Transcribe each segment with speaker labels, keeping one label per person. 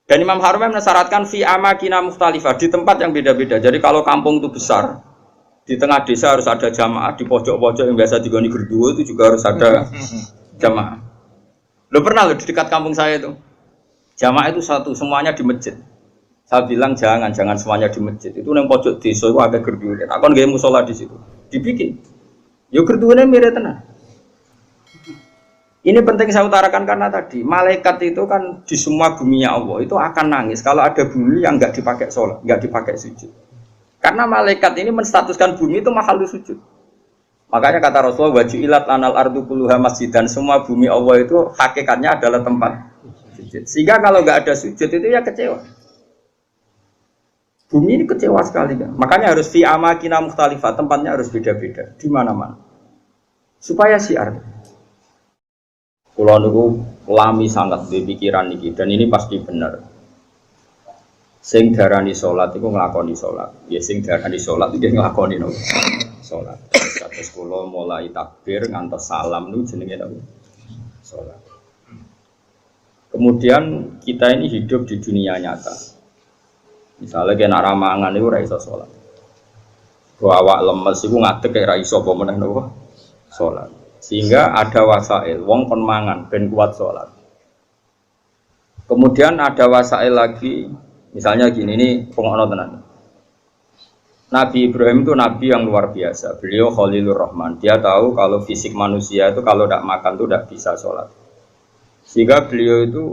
Speaker 1: Dan Imam Haramain mensyaratkan fi amakina mukhtalifah, di tempat yang beda-beda. Jadi kalau kampung itu besar, di tengah desa harus ada jamaah, di pojok-pojok yang biasa digoni gerduwo itu juga harus ada jamaah. Lo pernah lo di dekat kampung saya itu, jamaah itu satu, semuanya di masjid. Saya bilang jangan semuanya di masjid. Itu yang pojok desa itu ada gerduwo. Aku nggak musola di situ, dibikin. Yo gerduwonya mirip tenan. Ini penting saya utarakan karena tadi malaikat itu kan di semua buminya Allah itu akan nangis kalau ada bumi yang nggak dipakai sholat, nggak dipakai sujud. Karena malaikat ini menstatuskan bumi itu mahalul sujud. Makanya kata Rasulullah wajilat lanal ardu kulluha masjid, dan semua bumi Allah itu hakikatnya adalah tempat sujud. Sehingga kalau nggak ada sujud itu ya kecewa. Bumi ini kecewa sekali kan. Makanya harus fi amakina mukhtalifah, tempatnya harus beda-beda di mana-mana. Supaya syiar. Kulo niku lami sangat di pikiran niki dan ini pasti benar. Sing darani salat iku nglakoni salat. Ya sing darani salat iki nglakoni no. Salat. Terus kulo mulai takbir ngantos salam niku jenenge napa? Salat. Kemudian kita ini hidup di dunia nyata. Misalnya kena ramangan niku ora iso salat. Ku awak lemes iku ngadeg kaya ora iso apa meneh napa? Salat. Sehingga ada wasail, wong kon mangan ben kuat sholat. Kemudian ada wasail lagi, misalnya gini, ini pengokno tenan. Nabi Ibrahim itu nabi yang luar biasa. Beliau Khalilur Rahman. Dia tahu kalau fisik manusia itu kalau tidak makan itu tidak bisa sholat. Sehingga beliau itu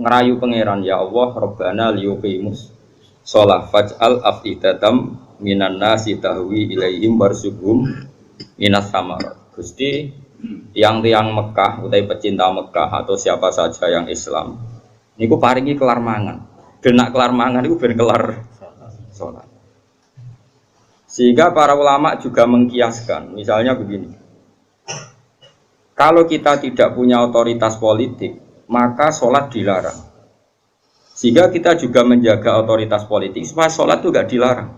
Speaker 1: ngerayu pangeran, ya Allah, Rabbana liyuqimus sholat faj'al af'idatam minan nasi tahwi ilaihim warzuqhum minas samarat. Gusti tiang-tiang Mekah, utai pecinta Mekah atau siapa saja yang Islam, niku paringi kelar mangan. Genak kelar mangan niku ben kelar sholat. Sehingga para ulama juga mengkiaskan, misalnya begini. Kalau kita tidak punya otoritas politik, maka sholat dilarang. Sehingga kita juga menjaga otoritas politik supaya sholat itu tidak dilarang.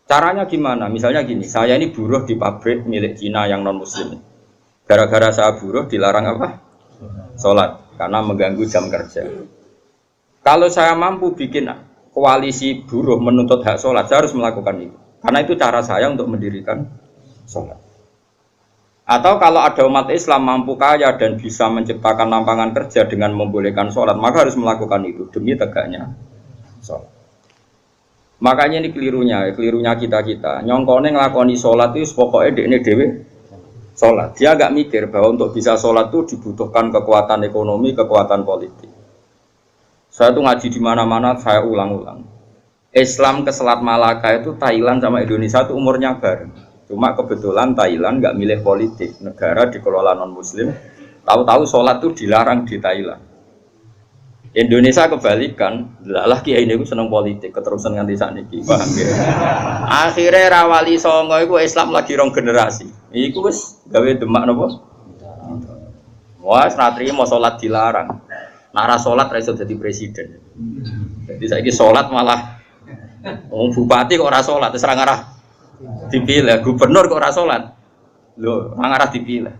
Speaker 1: Caranya gimana? Misalnya gini, saya ini buruh di pabrik milik Cina yang non-muslim. Gara-gara saya buruh dilarang apa? Sholat, karena mengganggu jam kerja. Kalau saya mampu bikin koalisi buruh menuntut hak sholat, saya harus melakukan itu. Karena itu cara saya untuk mendirikan sholat. Atau kalau ada umat Islam mampu kaya dan bisa menciptakan lapangan kerja dengan membolehkan sholat, maka harus melakukan itu demi tegaknya sholat. Makanya ini kelirunya kita. Nyongkone ngelakoni sholat itu pokoknya dekne dewe sholat. Dia agak mikir bahwa untuk bisa sholat itu dibutuhkan kekuatan ekonomi, kekuatan politik. Saya tuh ngaji di mana-mana, saya ulang-ulang. Islam ke Selat Malaka itu Thailand sama Indonesia itu umurnya bareng. Cuma kebetulan Thailand nggak milih politik, negara dikelola non-Muslim. Tahu-tahu sholat itu dilarang di Thailand. Indonesia kebalikan, lah kiai ini seneng politik, keterusan nganti sakniki, paham ya? Akhirnya rawali songo itu Islam lagi rong generasi. Iku wis gawe demak napa? Wah, ratri mau sholat dilarang. Nara sholat ra iso dadi presiden. Jadi saiki sholat malah bupati kok ora sholat, terus ora ngarah dipilih, gubernur kok ora sholat. Lho, ora ngarah dipilih.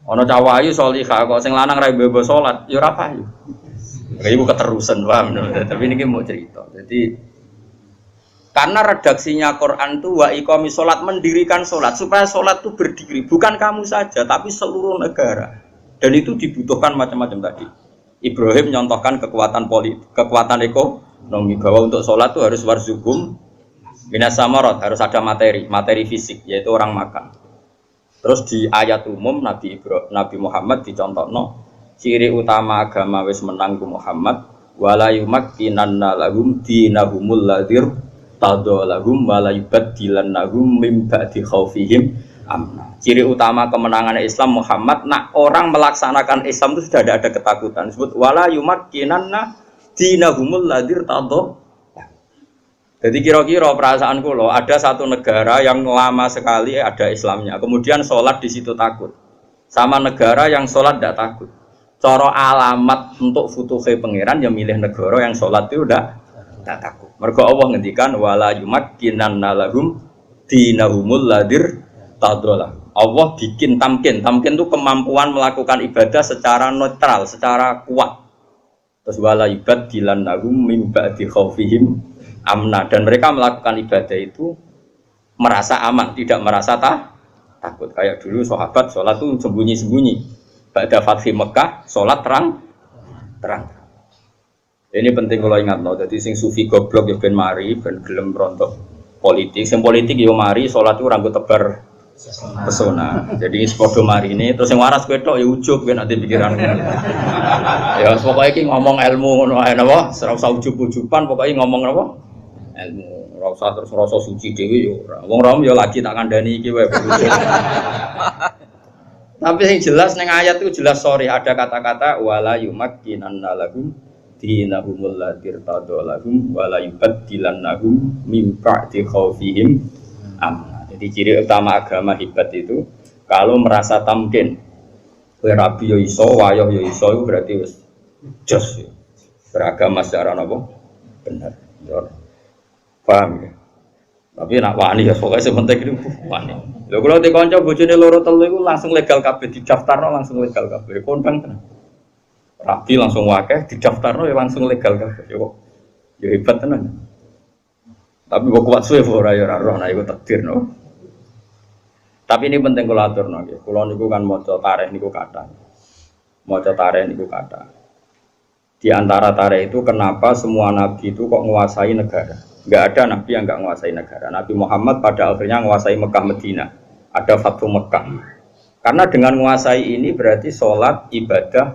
Speaker 1: Ana cawayu sholihah kok sing lanang ra mbebo sholat, ya ora payu. Ibu keterusan, paham? Tapi ini mau cerita. Jadi karena redaksinya Quran itu wa iqamis sholat, mendirikan sholat supaya sholat itu berdiri, bukan kamu saja tapi seluruh negara. Dan itu dibutuhkan macam-macam tadi. Ibrahim nyontohkan kekuatan politik, kekuatan ekonomi, bahwa untuk sholat itu harus warzuqhum minas samarat, harus ada materi fisik, yaitu orang makan. Terus di ayat umum Nabi Muhammad dicontohno ciri utama agama wis menang ku Muhammad wala yumakkinanna lahum dinahumul ladzir tadallahum wala yubaddilannahum min ba'di khaufihim amna. Ciri utama kemenangan Islam Muhammad, nak orang melaksanakan Islam itu sudah ada ketakutan. Disebut wala yumakkinanna dinahumul ladzir tadallah. Jadi kira-kira perasaan kula ada satu negara yang lama sekali ada Islamnya, kemudian sholat di situ takut, sama negara yang sholat tidak takut. Cara alamat untuk futuhe pangeran yang milih negara yang sholat itu udah tak takut. Mergo Allah ngendikan wala yumakkinanna lahum dinahumul ladzir tadallah. Allah bikin tamkin itu kemampuan melakukan ibadah secara netral, secara kuat. Terus wala yubaddilan lahum mim ba'di khaufihim amna, dan mereka melakukan ibadah itu merasa aman, tidak merasa takut. Kayak dulu sahabat sholat tuh sembunyi-sembunyi. Ba'da fathi Mekah sholat terang. Ini penting kalau ingat loh. Jadi sing sufi goblok ya ben mari, ben gelem rontok politik. Sing politik yo mari sholat itu rambut tebar pesona. Jadi sepodo mari ini terus yang waras kowe tok ya ujug kowe nanti pikiran. Ya pokoknya iki ngomong ilmu ngono ae napa, ora usah ujug-ujuban, pokoknya ngomong napa? Ilmu. Ora usah terus ngrasa suci dhewe yo ora. Wong rom yo lagi tak kandhani iki wae. Tapi yang jelas ning ayat itu jelas sorry ada kata-kata wala yumakkinanna lahum dinahumul ladzi irtadalahum wala yubaddilannahum min ba'di khaufihim amna. Jadi ciri utama agama hebat itu kalau merasa tamkin, kowe rabi yo iso, wayoh yo iso, itu berarti wis jos beragama secara apa? Benar. Paham ya? Tapi nak wani ya pokoknya sementing itu wani. Lho kalau di kanca bojone loro telu iku langsung legal kabeh didaftarno langsung legal kabeh. Kondang tenan. Rabi langsung wakeh didaftarno ya langsung legal kabeh. Yo hebat tenan. Tapi kok kuat suwe ora ya ora roh nek iku takdir no. Tapi ini penting kula aturno nggih. Kula niku kan maca tarikh niku kathah. Maca tarikh niku kathah. Di antara tarikh itu kenapa semua nabi itu kok menguasai negara? Enggak ada nabi yang enggak menguasai negara. Nabi Muhammad pada akhirnya menguasai Mekah Medina. Ada Fathu Mekah. Karena dengan menguasai ini berarti sholat ibadah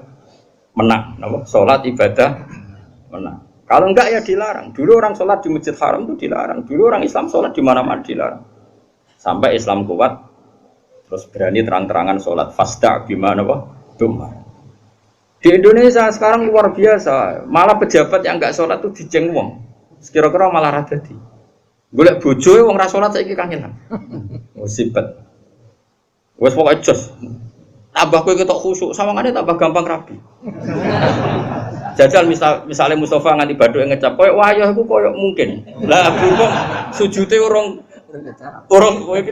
Speaker 1: menang. Sholat ibadah menang. Kalau enggak ya dilarang. Dulu orang sholat di Masjid Haram itu dilarang. Dulu orang Islam sholat di mana-mana dilarang. Sampai Islam kuat, terus berani terang-terangan sholat fasda gimana Dumar. Di Indonesia sekarang luar biasa. Malah pejabat yang enggak sholat itu dijeng wong. Kira-kira malah rada di. Golek bojoe wong ra salat saiki kangenan. Musibet. Wes pokoke jos. Tambah kowe ketok khusyuk, sawangane tambah gampang rabi. Jajal misalnya Mustafa nganti badhuke ngecap koyo wayah iku koyo mungkin. Lah kok sujute urung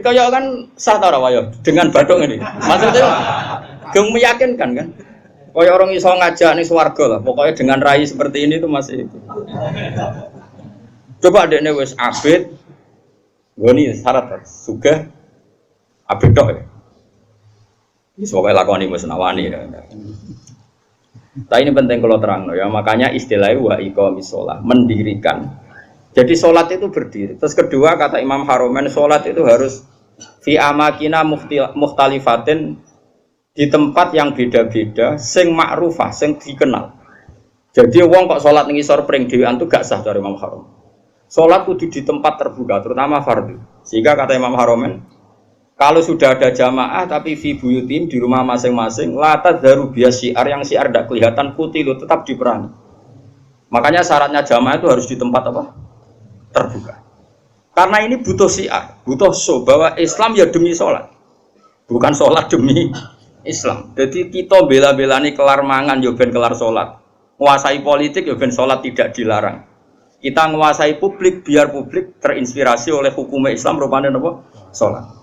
Speaker 1: kaya kan sah ta ora wayah dengan badhuk ngene. Maksudnya geng meyakinkan kan. Koyo orang iso ngajak ning swarga lah. Pokoknya dengan rai seperti ini itu masih itu. Coba adekne wis abid, goni syarat sugih abid tok ya. Wis pokoke lakoni wis nawani ya. Tapi ini penting kalau terangno ya, makanya istilahnya wa iqamis shalah, mendirikan. Jadi salat itu berdiri. Terus kedua kata Imam Haromen salat itu harus fi amakina mukhtalifatin, di tempat yang beda-beda, sing ma'rufah, sing dikenal. Jadi wong kok salat ning isor pring dhewean tuh gak sah dari Imam Haromen. Sholat kudu di tempat terbuka, terutama fardu. Sehingga kata Imam Haromen, kalau sudah ada jamaah tapi fi buyutim di rumah masing-masing, la tadharu bias syiar yang syiar tidak kelihatan putih lo tetap diperangi. Makanya syaratnya jamaah itu harus di tempat apa? Terbuka. Karena ini butuh syiar, butuh show bahwa Islam ya demi sholat, bukan sholat demi Islam. Jadi kita bela-belani kelar mangan ya ben kelar sholat, menguasai politik ya ben sholat tidak dilarang. Kita menguasai publik biar publik terinspirasi oleh hukum Islam rupanya apa? Sholat.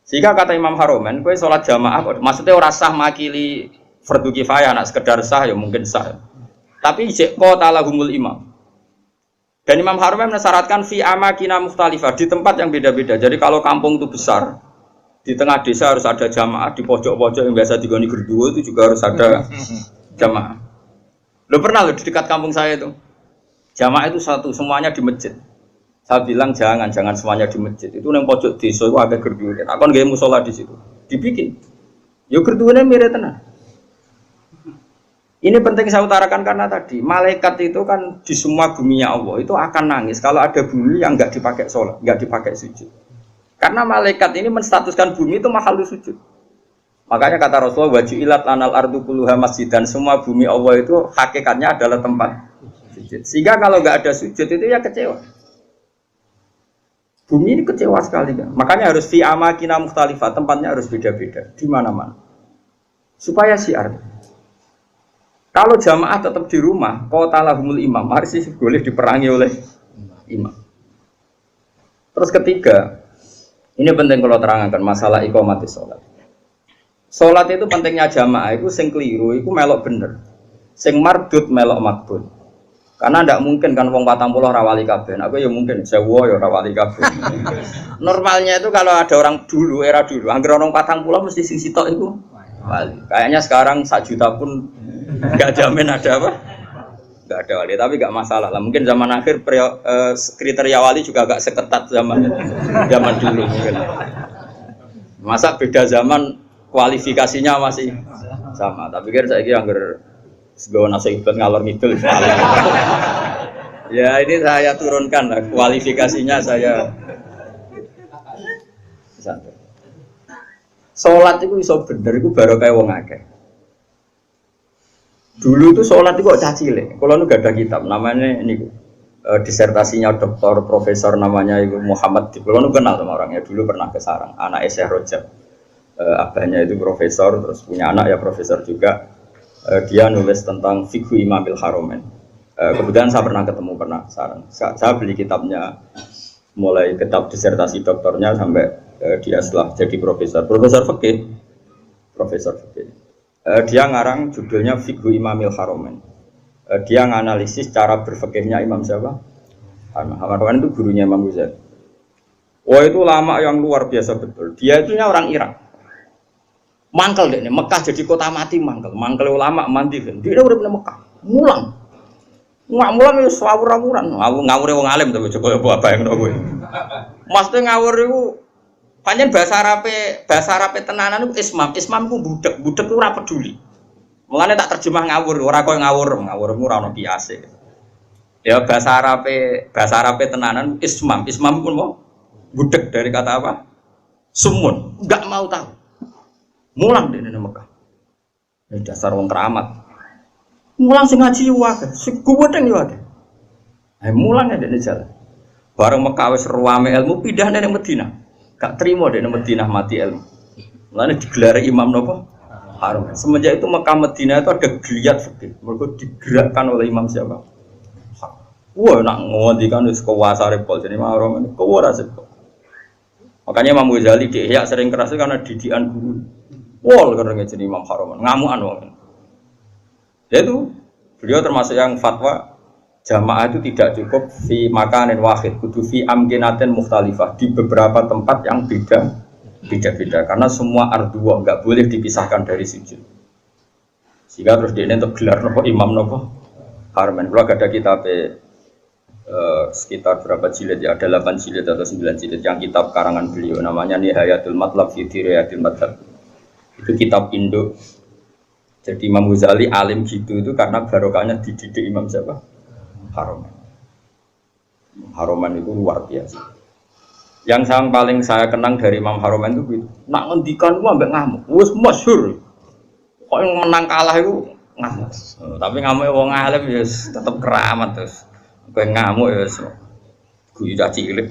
Speaker 1: Sehingga kata Imam Haromen, kowe sholat jamaah maksudnya ora sah makili fardu kifayah, nak sekedar sah ya mungkin sah. Tapi jek qatalahumul imam. Dan Imam Haromen mensyaratkan fi amakina mukhtalifah, di tempat yang beda-beda. Jadi kalau kampung itu besar, di tengah desa harus ada jamaah, di pojok-pojok yang biasa digoni gerduwo itu juga harus ada jamaah. Lo pernah lo di dekat kampung saya itu? Jamaah itu satu, semuanya di masjid. Saya bilang jangan semuanya di masjid. Itu yang pojok desa itu agak gerduwe. Aku nggak musola di situ. Dibikin. Yo gerduwene mirip tenan. Ini penting saya utarakan karena tadi malaikat itu kan di semua buminya Allah itu akan nangis kalau ada bumi yang nggak dipakai sholat, nggak dipakai sujud. Karena malaikat ini menstatuskan bumi itu makhluk sujud. Makanya kata Rasulullah wajilat lanal ardu kulluha masjid, dan semua bumi Allah itu hakikatnya adalah tempat sujud. Sehingga kalau nggak ada sujud itu ya kecewa. Bumi ini kecewa sekali kan. Makanya harus fi amakina mukhtalifah, tempatnya harus beda-beda di mana-mana. Supaya syiar. Kalau jamaah tetap di rumah, qatalahumul imam, harus boleh diperangi oleh imam. Terus ketiga, ini penting kalau terangkan masalah iqamatis sholat. Sholat itu pentingnya jamaah itu sing keliru, itu melok bener. Sing mardut melok makbul. Karena ndak mungkin kan wong 40 ora wali kabeh. Aku ya mungkin sewu ya ora wali kabeh. Normalnya itu kalau ada orang dulu, era dulu, anggere orang 40 mesti sing sitok iku wali. Kayaknya sekarang 1 juta pun enggak jamin ada apa? Enggak ada wali, tapi enggak masalah lah. Mungkin zaman akhir kriteria wali juga agak seketat zaman dulu mungkin. Masa beda zaman kualifikasinya masih sama. Tapi pikir saiki anggere sebagai nasihat ngalor ngidul. Ya ini saya turunkan lah kualifikasinya saya. Sholat itu iso bener itu baru kayak wong akeh. Dulu itu sholat itu kok cacile. Kalau nu gak ada kitab namanya ini disertasinya doktor profesor namanya itu Muhammad. Kalau nu kenal sama orangnya dulu pernah ke Sarang. Anak Syekh Rojab. Abahnya itu profesor terus punya anak ya profesor juga. Dia nulis tentang fikih Imamil Haromen. Kebetulan saya pernah ketemu Sarang. Saya beli kitabnya mulai kitab disertasi doktornya sampai dia setelah jadi profesor fikih. Dia ngarang judulnya Fikih Imamil Haromen. Dia nganalisis cara berfikihnya Imam siapa? Haromen itu gurunya Imam Ghazali. Wah itu lama yang luar biasa betul. Dia itu orang Irak. Mangkel deh, Mekah jadi kota mati mangkel ulama mandi kan. Dia udah pernah Mekah, mulang itu sawur-sawuran, ngawur wong alim tapi coba apa yang gue. Maksudnya ngawur itu, panjang bahasa Arabe tenanan itu ismam itu budak itu ora peduli. Mulanya tak terjemah ngawur, orang kau ngawur itu rano biasa. Ya bahasa Arabe tenanan ismam pun mau budak dari kata apa? Sumun, nggak mau tahu. Mulang di Mekah. Ini dasar wong keramat. Mulang sing ngaji wae, sing gudeng yo akeh. Mulang ya dene jalan. Bareng Mekah wis ruame ilmu pindah nang Madinah. Gak trimo dene Madinah mati ilmu. Mulane digelar imam napa? Harum. Semenjak itu Mekah Madinah itu ada geliat fikih. Mergo digerakkan oleh imam siapa? Wah, nak ngondikan wis kuwasa repol jadi mahrum ini kuwara sepol. Makanya Imam Ghazali di Ihya sering keras karena didikan guru. Wol karena jadi Imam Haroman, ngamuan wong. Itu beliau termasuk yang fatwa jamaah itu tidak cukup fi makanin wahid, kudu fi amkinatin mukhtalifah di beberapa tempat yang beda-beda karena semua ardua enggak boleh dipisahkan dari sujud. Sehingga terus dia untuk gelar nopo imam nopo Haroman. Kalau ada kitab sekitar berapa jilid ya, ada 8 jilid atau 9 jilid yang kitab karangan beliau namanya Nihayatul Matlab fi Dirayatil Madhab. Itu kitab Indo. Jadi Imam Ghazali alim gitu itu karena barokahnya dididik Imam siapa? Haroman. Haroman itu luar biasa. Yang paling saya kenang dari Imam Haroman itu gitu. Nak ngendikan gua ambek ngamuk. Wis masyhur. Kok yang menang kalah itu ngamuk. Tapi ngamuk wong alim ya tetap keramat terus. Kowe ngamuk ya wis guyu cilik.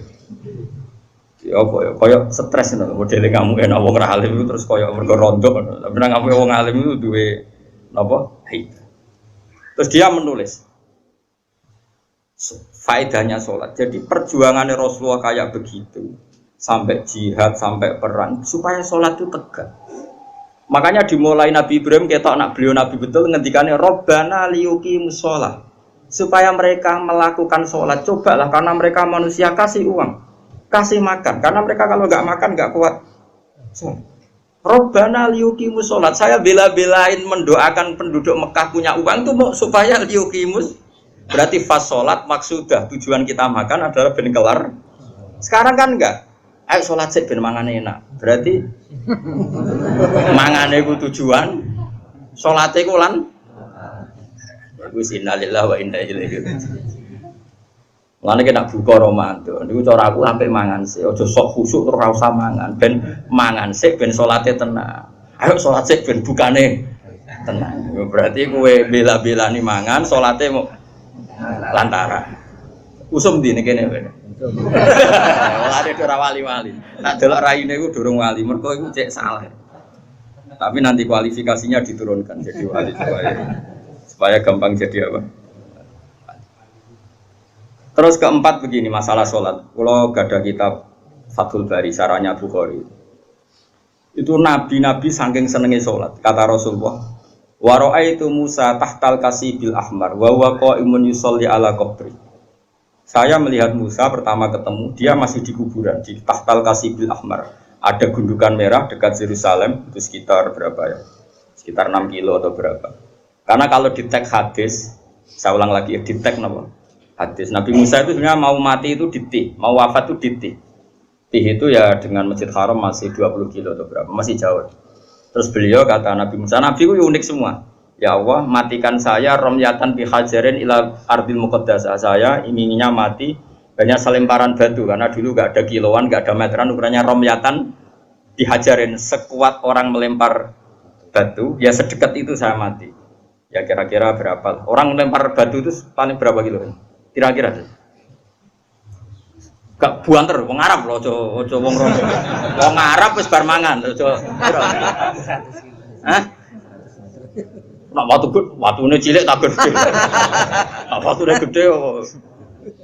Speaker 1: Ya apa ya, koyo stres ngono, modele ngamuk enak wong ora alim terus koyo mergo rondo. Tapi nang ngamuk wong alim itu duwe napa? Hei. Terus dia menulis faedahnya sholat. Jadi perjuangannya Rasulullah kayak begitu sampai jihad, sampai perang supaya sholat itu tegak. Makanya dimulai Nabi Ibrahim ketok anak beliau Nabi betul ngendikannya Rabbana liyuqimus sholat supaya mereka melakukan sholat. Cobalah karena mereka manusia kasih uang. Kasih makan, karena mereka kalau nggak makan nggak kuat. Robbana liyuqimus sholat. Saya bela-belain mendoakan penduduk Mekah punya uang itu supaya liyuqimus. Berarti fas sholat maksudah tujuan kita makan adalah ben kelar. Sekarang kan enggak. Ayo sholat sih ben mangane enak. Berarti mangane ku tujuan, sholatnya ku lan. Bagus innalillahi wa inna ilaihi raji'un. Mulane kena buka Ramadan. Niku cara aku sampai mangan sik. Aja sok khusuk terus ora usah mangan. Ben mangan sik ben salate tenang. Ayo salat sik ben bukane tenang. Berarti kowe bela-belani mangan, salate mau lantara. Usum ndi kene kowe. Lare ora wali-wali. Tak delok raine iku durung wali. Mergo iku cek salah. Tapi nanti kualifikasinya diturunkan jadi wali supaya gampang jadi apa? Terus keempat begini masalah sholat. Kalau gak ada kitab Fathul Bari, Sarahnya Bukhari. Itu nabi-nabi saking senengnya sholat. Kata Rasulullah, Wa ra'aitu Musa tahtal kasibil ahmar wa huwa qa'imun yusolli ala qabri. Saya melihat Musa pertama ketemu, dia masih di kuburan di tahtal kasibil ahmar. Ada gundukan merah dekat Yerusalem, itu sekitar berapa ya? Sekitar 6 kilo atau berapa. Karena kalau di tag hadis, saya ulang lagi di tag apa? Hadis Nabi Musa itu sebenarnya mau mati itu di Tih, mau wafat itu di Tih. Tih itu ya dengan Masjid Haram masih 20 kilo atau berapa, masih jauh. Terus beliau kata Nabi Musa, Nabi itu unik semua. Ya Allah, matikan saya romyatan bi hajarin ila ardil muqaddasah. Saya inginnya mati banyak selemparan batu karena dulu gak ada kiloan, gak ada meteran, ukurannya romyatan dihajarin sekuat orang melempar batu, ya sedekat itu saya mati. Ya kira-kira berapa? Orang melempar batu itu paling berapa kilo? Kira-kira. Gak buanter, wong Arab loh, ojo wong Rom. Wong Arab wis bar mangan, ojo. Hah? Nak watune cilik tak gede. Nak watune gede kok.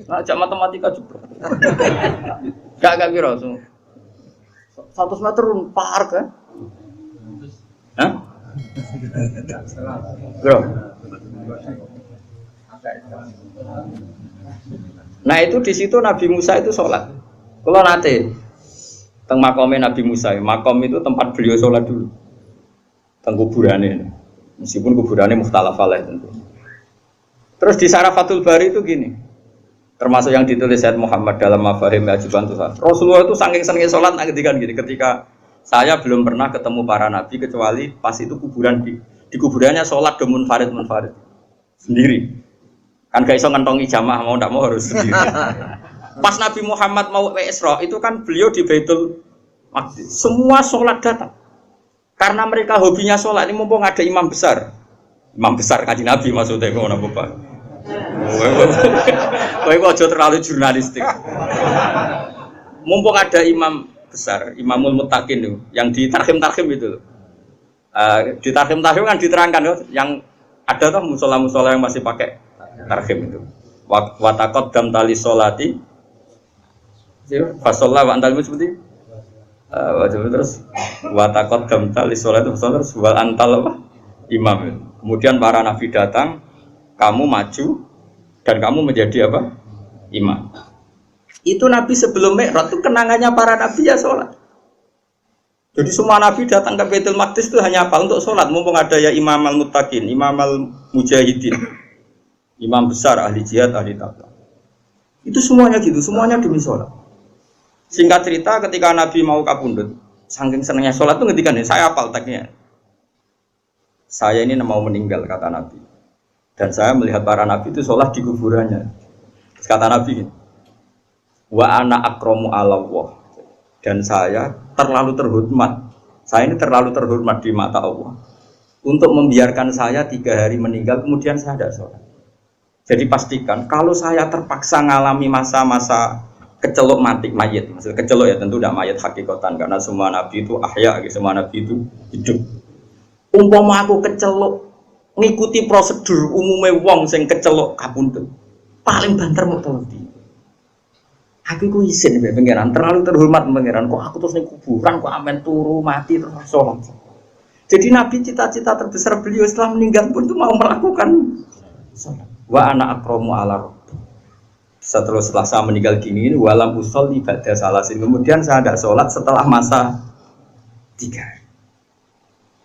Speaker 1: Nak jak matematika juga. Gak kira 100 meter par kan? Hah? Bro. Nah itu di situ Nabi Musa itu sholat. Kalau nanti teng makomnya Nabi Musa, makom itu tempat beliau sholat dulu. Teng kuburannya, meskipun kuburannya mukhtalaf alaih tentu. Terus di Syarafatul Bari itu gini, termasuk yang ditulis Sayyid Muhammad dalam Mafahim Ajiban Tuhan. Rasulullah itu saking senengnya sholat ngedikan gini, ketika saya belum pernah ketemu para nabi kecuali pas itu kuburan di kuburannya sholat do munfarid sendiri. Kan gak iso ngentongi jamaah mau ndak mau harus sendiri. Pas Nabi Muhammad mau Isra itu kan beliau di Baitul Maqdis. Semua sholat datang. Karena mereka hobinya sholat ini mumpung ada imam besar. Imam besar Kanjeng Nabi maksudnya ngono apa? Kowe aja terlalu jurnalistik. Mumpung ada imam besar, Imamul Muttaqin itu, yang di tarhim-tarhim itu. Di tarhim-tarhim kan diterangkan yang ada tuh musola-musola yang masih pakai tarhim itu. Watakot dam tali solati, fasolah wa antal seperti terus watakot dam tali solati terus wal antal apa imam. Kemudian para nabi datang, kamu maju dan kamu menjadi apa imam. Itu nabi sebelum Mi'raj itu kenangannya para nabi ya sholat. Jadi semua nabi datang ke Baitul Maqdis itu hanya apa untuk sholat. Mumpung ada ya Imam al-Muttaqin, Imam al-Mujahidin, imam besar, ahli jihad, ahli taqwa. Itu semuanya gitu, semuanya demi sholat. Singkat cerita, ketika Nabi mau kapundhut, saking senangnya sholat itu ngetikan, saya hafal teksnya. Saya ini mau meninggal, kata Nabi. Dan saya melihat para Nabi itu sholat di kuburannya. Kata Nabi, wa ana akramu ala Allah. Dan saya terlalu terhormat. Saya ini terlalu terhormat di mata Allah. Untuk membiarkan saya 3 hari meninggal, kemudian saya tidak sholat. Jadi pastikan kalau saya terpaksa ngalami masa-masa kecelok mati mayit, maksud kecelok ya tentu tidak mayit hakikatan karena semua nabi itu ahya, semua nabi itu hidup. Umpama aku kecelok ngikuti prosedur umumnya wong sing kecelok kapundhut, paling banter mau tolong. Aku ku izin mbek pangeran, terlalu terhormat pangeran kok aku terus ning kuburan kok amen turu mati terus sholat. Jadi nabi cita-cita terbesar beliau setelah meninggal pun itu mau melakukan sholat. Wa ana akramu ala rabbi. Setelah saya meninggal gini walam usolli ba'da salasin. Kemudian saya tidak sholat setelah masa 3 hari.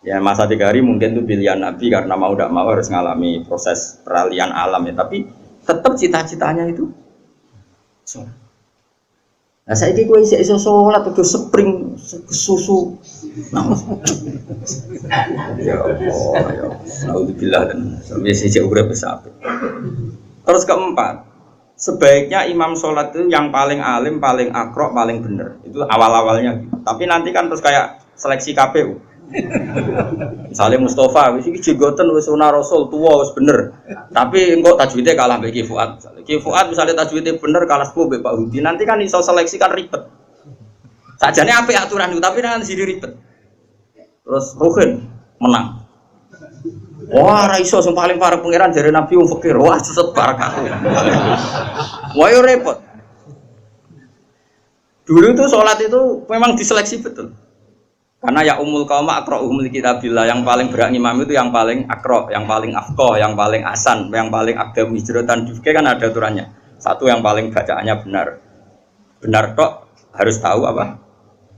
Speaker 1: Ya masa 3 hari mungkin itu pilihan Nabi karena mau tidak mau harus mengalami proses peralihan alam ya. Tapi tetap cita-citanya itu sholat. Nah saya ini gue iso sholat udah spring susu. Ya Allah, ya Alhamdulillah dan biasa urip besar. Terus keempat, sebaiknya imam sholat itu yang paling alim, paling akrok, paling benar. Itu awal-awalnya. Tapi nanti kan terus kayak seleksi KPU. Misalnya Mustafa, wis iki jenggoten wis sunah Rasul tua wis bener. Tapi engko tajwidnya kalah mbek Ki Fuad. Ki Fuad misalnya tajwidnya bener kalah sepuh mbek Pak Hudi. Nanti kan iso seleksi kan ribet. Sajane apik aturan itu tapi nanti jadi ribet. Terus Ruhin menang. Wah, ra iso sing paling parah pangeran jare Nabi wong fakir. Wah, sesat barakah. Wah, yo repot. Dulu itu sholat itu memang diseleksi betul. Karena ya umul qauma aqra'uhum likitabillah, yang paling berani imam itu yang paling akro, yang paling afqah, yang paling asan, yang paling aqdam hijratan difke kan ada aturannya. Satu yang paling bacaannya benar. Benar tok harus tahu apa?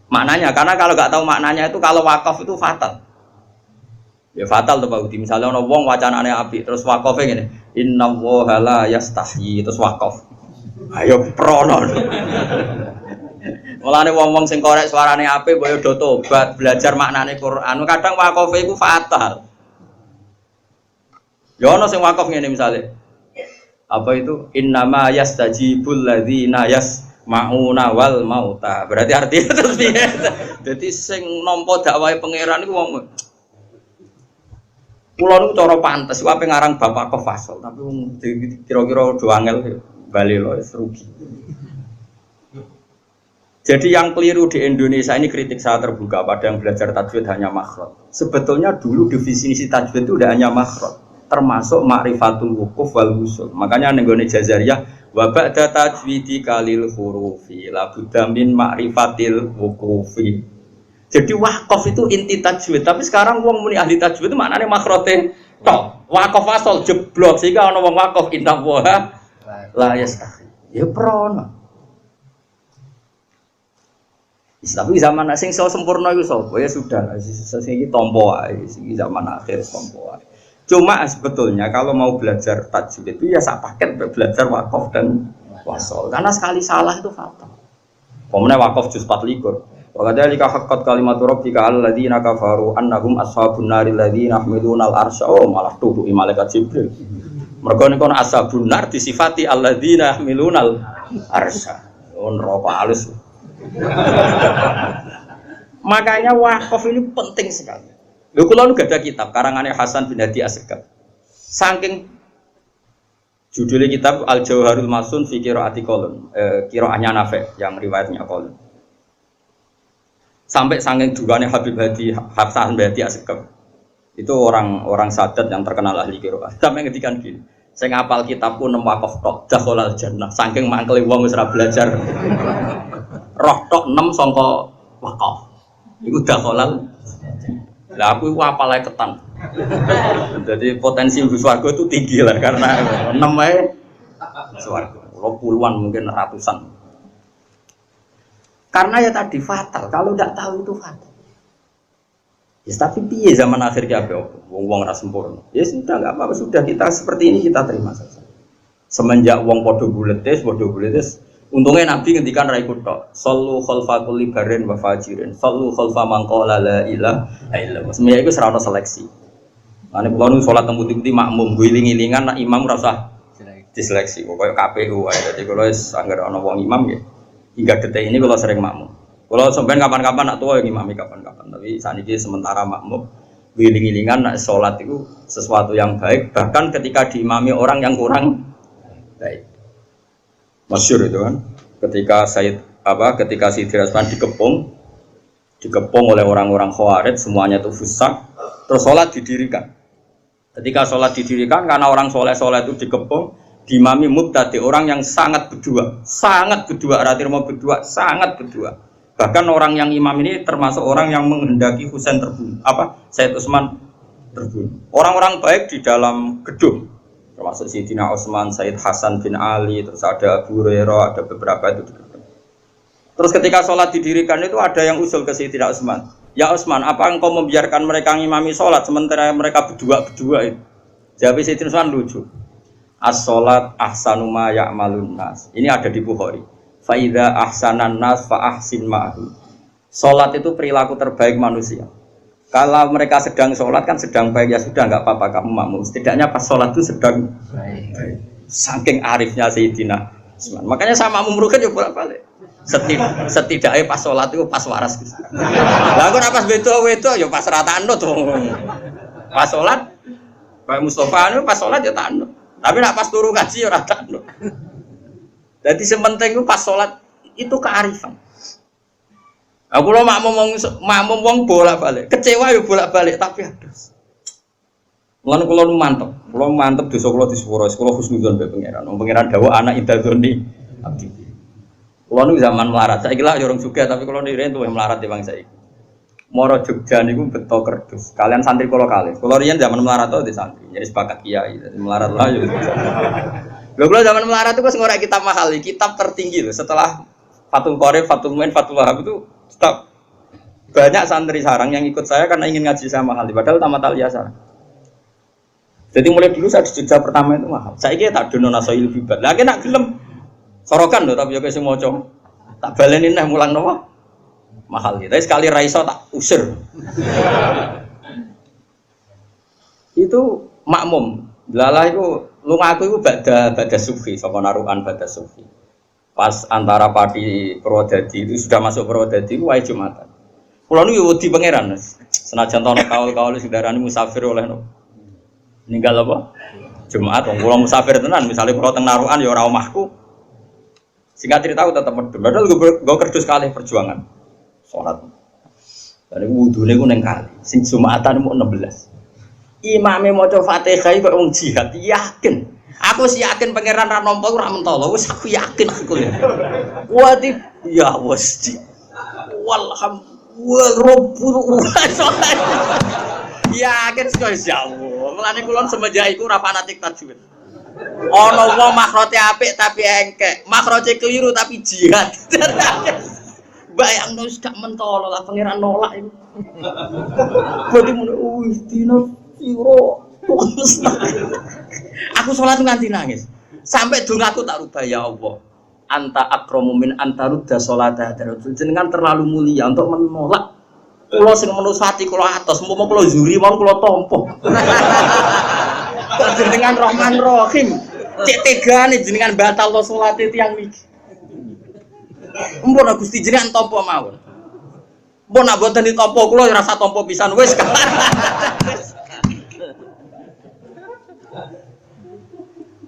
Speaker 1: Maknanya. Karena kalau nggak tahu maknanya itu kalau wakaf itu fatal. Ya fatal tuh Pak Udi. Misalnya ono wong wacanane apik terus wakofe ngene. Innallaha la yastahyi terus wakaf. Ayo prono. Mulane wong-wong sing korek suarane apik mbok yo do tobat, belajar maknane Quran. Kadang wakofe iku fatal. Ya ono sing wakaf ngene misale. Apa itu? Innama yastajibul ladzina yasmauna wal mauta. Berarti artinya terus piye? Dadi sing nampa dakwahe pangeran iku wong kula niku cara pantes wae ngarang bapak kefasol, tapi kira-kira do angel bali lho rugi. Jadi yang keliru di Indonesia ini kritik saya terbuka pada yang belajar tajwid hanya makhraj. Sebetulnya dulu definisi tajwid itu udah hanya makhraj, termasuk ma'rifatul wuquf wal wusul. Makanya nenggone Jazariyah wa ba'da tajwidi kalil hurufi la budda min ma'rifatil wuqufi. Jadi wakaf itu inti tajwid, tapi sekarang wong muni ahli tajwid itu maknane makhraje tok. Wakaf asal jeblok sehingga ana wong wakaf indah wa la yastahi. Ya prono. Tapi zaman sing iso sempurna iku sapa? Ya sudah, sing iki tampa wae, sing zaman akhir tampa wae. Cuma sebetulnya kalau mau belajar tajwid itu ya sak paket belajar wakaf dan wasol. Karena sekali salah itu fatal. Pemene wakaf juz 24. Wa kadzalika haqqat kalimatu rabbika 'alal ladzina kafaru annahum ashabun naril ladzina yahmiluna al-arsya. Oh, malah tuduh malaikat Jibril. Mergo niku ashabun nar disifati alladzina yahmiluna al-arsya. Oh, neraka halus. Makanya wakaf ini penting sekali. Lho kula nu gadah kitab karangane Hasan bin Hadi Asegaf. Saking judulnya kitab Al Jauharul Masun fi Qiraati Qalun, qiraahnya Nafi' yang riwayatnya Qalun. Sampai saking dugane Habib Hadi Hasan bin Hadi Asegaf. Itu orang sadat yang terkenal ahli qiraah. Sampai ngedikan gini, saya ngapal kitabku 6 wakaf tok dakhalal jannah. Saking mangkele wong wis ora belajar. Roh tok 6 sangka wakaf. Iku dakhalal. Lah aku iku apal ae ketan. Jadi potensi mlebu swarga itu tinggi lah karena 6 ae swarga. Puluhan mungkin ratusan. Karena ya tadi fatal, kalau tidak tahu itu fatal. Ya tapi piye zaman akhir ki ape wong ora sempurna. Ya sudah enggak apa-apa, sudah kita seperti ini kita terima saja. Semenjak wong padha buletes, untungnya Nabi ngendikan ra ikut tok. Sallu khalfa kulli barin wa fajirin. Sallu khalfa man qala la ilaha illallah. Semuanya iku ora ono seleksi. Mane kula nu salat teng putih-putih makmum, guling-gilingan nek imam ora usah diseleksi. Koyo KPU wae. Dadi kula wis anggere ana wong imam nggih. Hingga detik ini kula sering makmum. Kula sampean kapan-kapan nak tuwa yang imami kapan-kapan. Tapi saniki sementara makmum guling-gilingan nek salat itu sesuatu yang baik bahkan ketika diimami orang yang kurang baik. Masyhur itu kan, ketika Sayyidina Utsman dikepung oleh orang-orang Khawarij, semuanya itu fusak, terus sholat didirikan. Ketika sholat didirikan, karena orang soleh itu dikepung, diimami mubtadi, orang yang sangat berdua, ratirmo berdua, sangat berdua. Bahkan orang yang imam ini termasuk orang yang menghendaki Husain terbunuh, Sayyid Utsman terbunuh. Orang-orang baik di dalam gedung. Termasuk Sayyidina Utsman, Sayyid Hasan bin Ali, terus ada Abu Hurairah, ada beberapa itu. Terus ketika sholat didirikan itu ada yang usul ke Sayyidina Utsman. Ya Utsman, apa engkau membiarkan mereka ngimami sholat sementara mereka berdua itu? Jawab Sayyidina Utsman lucu. As-sholat ahsanu ma ya'malun nas. Ini ada di Bukhari. Fa idza ahsanan nas fa ahsin ma'hu. Sholat itu perilaku terbaik manusia. Kalau mereka sedang sholat kan sedang baik, ya sudah nggak apa-apa kamu makmum. Setidaknya pas sholat itu sedang baik. Saking arifnya Sayyidina Utsman. Makanya sama makmum rugen ya bolak-balik. Setidaknya pas sholat itu pas waras. Lah aku pas beto ya pas rata anut tuh. Pas sholat, Pak Mustafa itu pas sholat ya tanut. Tapi nak pas turu ngaji ya rata anut. Jadi sementing itu pas sholat itu kearifan. Aku lo makmum wong bolak-balik, kecewa ya bolak-balik tapi aduh. Mulane kula mantep desa kula di sepuro, kula husnudzon mbek pangeran. Pangeran dawuh anak idadzoni abdi. Kula nu zaman melarat, saiki lah ya urung sugih tapi kula nire tuwih melarat di bangsa iki. Moro Jogja niku beto kerdus. Kalian santri kula kalih. Kula riyen zaman melarat to di santri. Jadi sepakat kiai. Jadi melarat lah yo. Lho kula zaman melarat itu wis ngorek kitab mahal, kitab tertinggi loh. Setelah Fathul Qorib, Fathul Muin, Fathul Wahab itu kitab banyak santri sarang yang ikut saya karena ingin ngaji sama mahal. Padahal tamat aliyah sarang. Jadi mulai dulu saya di Jogja pertama itu mahal. Saya kira tak dono nasoil bibat. Lagi nak gelem sorokan loh tapi yo sing maca. Tak baleni neh mulang napa? Mahal gitu. Tapi sekali raiso tak usir. Itu makmum. Lalah itu lu ngaku itu bada sufi, saka narukan bada sufi. Pas antara Pati Purwodadi itu sudah masuk Purwodadi itu wae Jumatan. Kula niku wedi pangeran. Senajan tono kaul-kaul sing darani musafir oleh no. Ninggal apa? Jumat wong kula musafir tenan, misalnya kula teng narukan ya ora omahku. Singkat cerita aku tetep medhun. Padahal gue kerdus kalih perjuangan. Sholat. Dan wudune ku ning kali. Sing Jumatan mau 16. Imame maca Fatihah kok wong jihad. Yakin. Aku sih yakin pangeran ra nampa ora mentolo. Wis aku yakin aku ya. Wati ya wis. Walhamdulillah rabbul alamin. Yakin sekali ya Allah. Mulane kula semenjak iku ora fanatik tajwid. Ana wong makrote apik tapi engkek, makrote keliru tapi jihad. Bayangno wis gak mentolo lah pangeran nolak iku. Berarti mun dino siro. Aku sholat nganti nangis. Sampai dongaku tak rubah ya Allah. Anta akramu min anta rudda sholata hadratul. Jenengan terlalu mulia untuk menolak. Kula sing menusati kula atos, umpama kula zuri mawon kula tampa. Jenengan Rahman Rahim. Cek tegane jenengan batal salate tiyang niki. Mumpun Gusti jenengan tampa mawon. Mumpun nak boten ditampa kula ya rasa tampa pisan wis.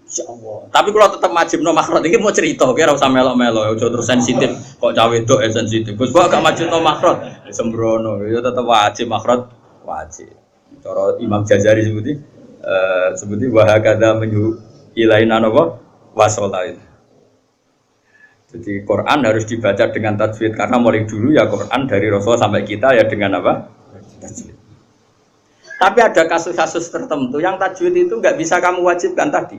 Speaker 1: Insyaallah. Tapi kalau tetap majibno makhraj iki mau cerita, kira usah melok-melok, aja terus sensitif. Kok cawe wedok sensitif. Gus kok gak majibno makhraj, sembrono. Ya tetap wajib makhraj, wajib. Cara Imam Jazari sebuti wahakadha menyu ilaina napa wasolain. Jadi Quran harus dibaca dengan tajwid karena mulai dulu ya Quran dari Rasul sampai kita ya dengan apa? Tajwid. Tapi ada kasus-kasus tertentu yang tajwid itu nggak bisa kamu wajibkan tadi.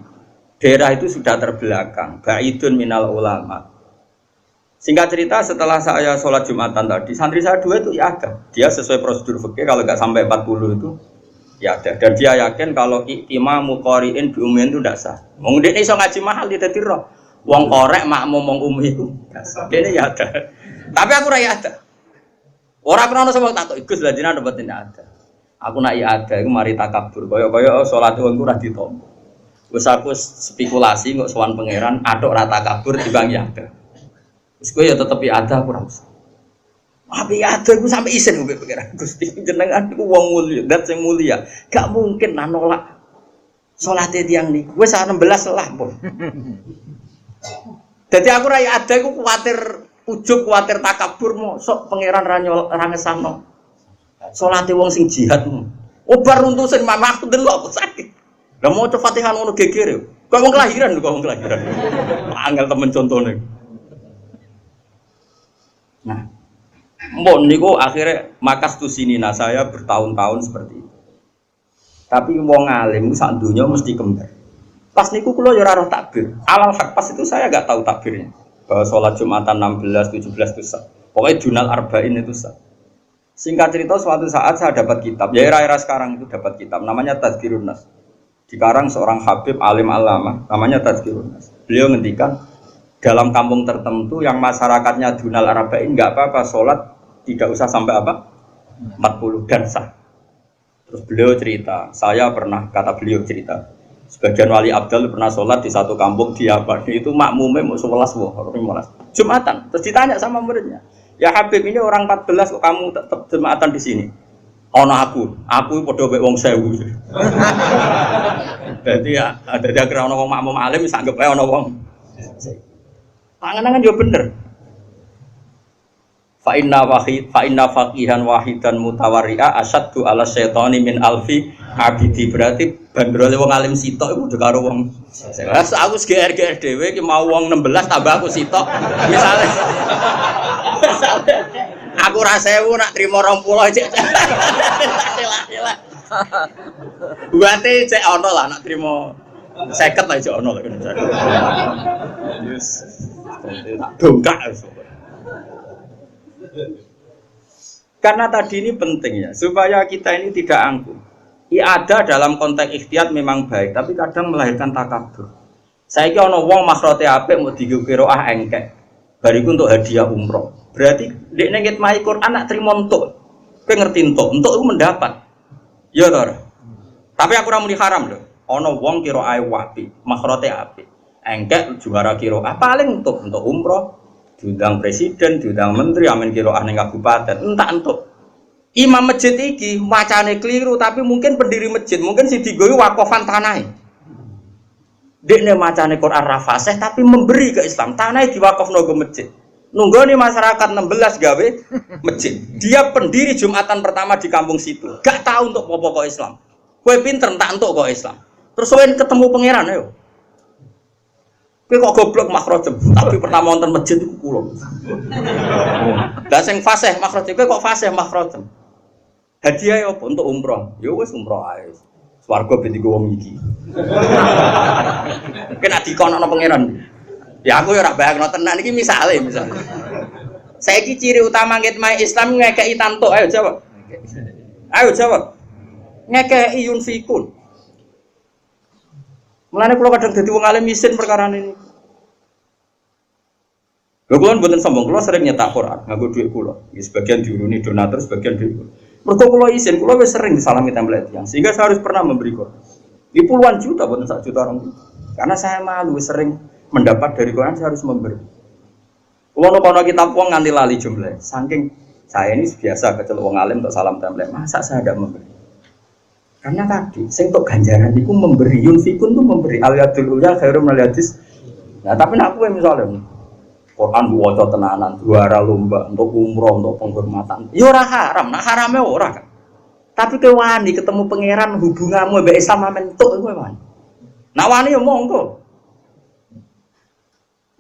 Speaker 1: Daerah itu sudah terbelakang, ba'idun minal ulama. Singkat cerita setelah saya sholat Jumatan tadi, santri saya 2 itu ya ada. Dia sesuai prosedur fikih kalau nggak sampai 40 itu ya ada. Dan dia yakin kalau imamu qari'in bi ummin itu tidak sah. Wong dene iso ngaji mahal di dadi roh. Wong korek makmum wong ummi itu tidak sah. Dene ya ada. Tapi aku ra ya ada. Ora krono sebab takok Gus lha jenengan mboten ada. Aku nak ya ada iku mari takabur. Kaya salat wong ora ditampa. Wes aku spekulasi kok sowan pangeran atok rata kabur dibang ya ada. Wes kowe ya tetep ya ada aku ora usah. Tapi ya ada aku sampai isin mbek pangeran. Gusti jenengan iku wong mulia, zat sing mulia. Gak mungkin lah nolak salate tiyang niku. Wes 16 lah, Po. Dadi aku ra ada aku kuwatir ujug, kuwatir takabur mosok pangeran ra ngesano. Salate wong sing jihad. Obar runtusin mamah aku delok aku sakit. Lah mau coba Fatihah ngono geger. Kok wong kelahiran lho, kok wong kelahiran. Angel temen contone. Nah, mbon niku akhirnya makas tu sini nah saya bertahun-tahun seperti itu. Tapi wong alim sak donya mesti kembar. Pas niku kula ya ora roh takbir. Alal haq pas itu saya enggak tahu takbirnya. Bahwa sholat Jumatan 16, 17 itu sah. Pokoknya Junal Arba'in itu sah. Singkat cerita suatu saat saya dapat kitab. Ya era-era sekarang itu dapat kitab namanya Tazkirun Nas. Dikarang seorang Habib alim alama namanya Tazkirun Nas. Beliau ngendikan dalam kampung tertentu yang masyarakatnya Dunal Arba'in enggak apa-apa sholat tidak usah sampai apa 40 dan sah. Terus beliau cerita, saya pernah kata beliau cerita sebagian wali abdal pernah sholat di satu kampung di apa itu makmumnya mau 11 Jumatan. Terus ditanya sama muridnya, ya Habib ini orang 14 kok kamu tetap Jumatan di sini? Ono aku padha mek wong 1000. Dadi ya ada kira ono wong makmum alim wis anggap ae ono wong. Panganan yo bener. Fa inna faqihan wahidan mutawarri'a asyaddu ala syaitani min alfi abidi. Berarti bandrole wong alim sitok iku padha karo wong. Aku GR dhewe iki mau wong 16 tambah aku sitok. Misale
Speaker 2: Aku ra 1000 nak trimo 20 cek. Buate cek ono lah nak trimo 50 lah cek ono lah kene. Yes. Tak dongkak.
Speaker 1: Karena tadi ini penting ya, supaya kita ini tidak angkuh. Ada dalam konteks ikhtiyat memang baik, tapi kadang melahirkan takabur. Saya kira ono wong makhrote apik mau digo qiraah engkek. Bariku untuk hadiah umroh. Berarti dek nengit mai Quran nak trimo entuk. Kowe ngerti entuk itu mendapat. Ya to. Tapi aku ora muni haram lho. Ono wong qiraah wapi, makhrote apik. Engkek juara qiraah paling untuk umroh, diundang presiden, diundang menteri, amin qiraah ning kabupaten, entak entuk. Imam masjid iki wacane keliru tapi mungkin pendiri masjid mungkin si digowi wakofan tanah. Dekne macane Quran rafasih tapi memberi ke Islam. Tanah diwakofno ke masjid. Nunggoni masyarakat 16 gawe masjid. Dia pendiri Jumatan pertama di kampung situ. Gak tahu untuk pokok Islam. Kowe pinter tak entuk kok Islam. Terus kowe ketemu pangeran ayo. Kowe kok goblok makrojem, tapi pertama wonten masjid iku kula. Lah sing fasih makrojem kowe kok fasih makrojem. Hadiah apa untuk umroh? Ya wis umroh ae. Swarga ben digo wong iki. Kena dikonokno pangeran. Ya aku ya ora bayangno tenan iki misale. Saiki ciri utama ngitmai Islam ngekeki tantuk. Ayo jawab. Ayo jawab. Ngekeki yunfikun. Mulane kula kadang dadi wong alim isin perkara ini. Lho kula mboten sombong, kula sering nyetak Quran nganggo dhuwit kula. Sebagian diuruni donatur, sebagian dhuwit. Mergo kula isin, kula wis sering disalami template yang sehingga saya harus pernah memberi Quran. Di puluhan juta, bukan 1 juta orang. Karena saya malu sering mendapat dari Quran, saya harus memberi. Kula ono kitab wong nganti lali jumlah. Saking saya ini biasa kecelok wong alim untuk salam template, masa saya tidak memberi? Karena tadi, sing tok ganjaran itu memberi yunfikun itu memberi al-yadul ulya khairum minal hadis. Nah, tapi nek aku misalnya Quran diwaca tenanan, juara lomba untuk umroh, untuk penghormatan. Ya ora haram, nak harame ora kan. Tapi kowe wani ketemu pangeran hubunganmu mbek Islam mentuk kowe wani. Nak wani ya monggo.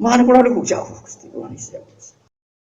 Speaker 1: Mana kula niku jauh Gusti kula siap.